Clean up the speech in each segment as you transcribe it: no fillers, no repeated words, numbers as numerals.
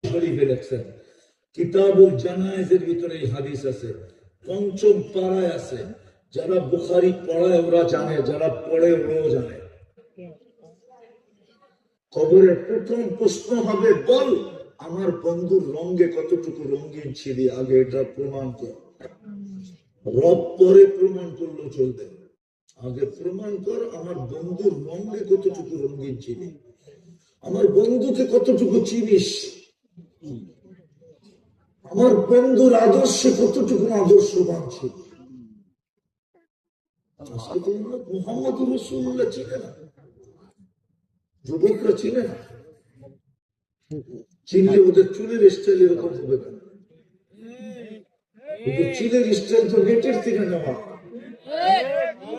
শরীফে লেখছেন, কিতাবুল জানায়েজের ভিতরে এই হাদিস আছে, পঞ্চম পাড়ায় আছে। যারা বুখারী পড়ায় ওরা জানে, যারা পড়ে ওরাও জানে। কবরের প্রথম প্রশ্ন হবে, বল আমার বন্ধুর রঙে কতটুকু রঙিন ছিলি, আগে এটা প্রমাণ কর। রব পরে প্রমাণ করলেও চলবে, আগে প্রমাণ কর আমার বন্ধুর রঙে কতটুকু রঙিন ছিলি, আমার বন্ধুকে কতটুকু চিনিস, আমার বন্ধুর আদর্শে কতটুকু আদর্শবান ছিল। আজকে তো মুহাম্মদ রাসূলুল্লাহ চিনে না, যুবকরা চিনে না। চিনলে ওদের চুলের স্টাইল এরকম হবে কেন? ওদের চুলের স্টাইল তো নেটের থেকে নেওয়া।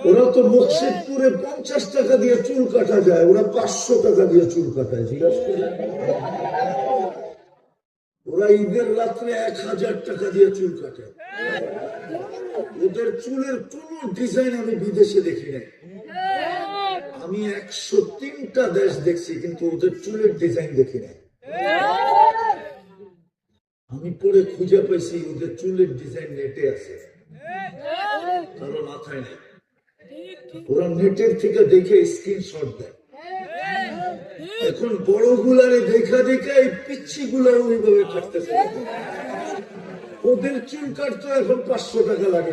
ওরা তো মুর্শিদপুরে 50 টাকা দিয়ে চুল কাটা যায়, ওরা 500 টাকা দিয়ে চুল কাটায়। জিজ্ঞাসা করে, ওরা ঈদের রাত্রে 1000 টাকা দিয়ে চুল কাটে। ওদের চুলের কোন ডিজাইন আমি বিদেশে দেখি নাই। আমি 103টা দেশ দেখছি, কিন্তু ওদের চুলের ডিজাইন দেখি নাই। আমি পরে খুঁজে পাইছি ওদের চুলের ডিজাইন নেটে আছে, কারো মাথায় নেই। ওরা নেটের থেকে দেখে স্ক্রিনশট দেয়। এখন বড় গুলারে দেখা দেখা এই পিচ্ছি গুলা ওইভাবে কাটতেছে। ওদের চুল কাটতো এখন 500 টাকা লাগে।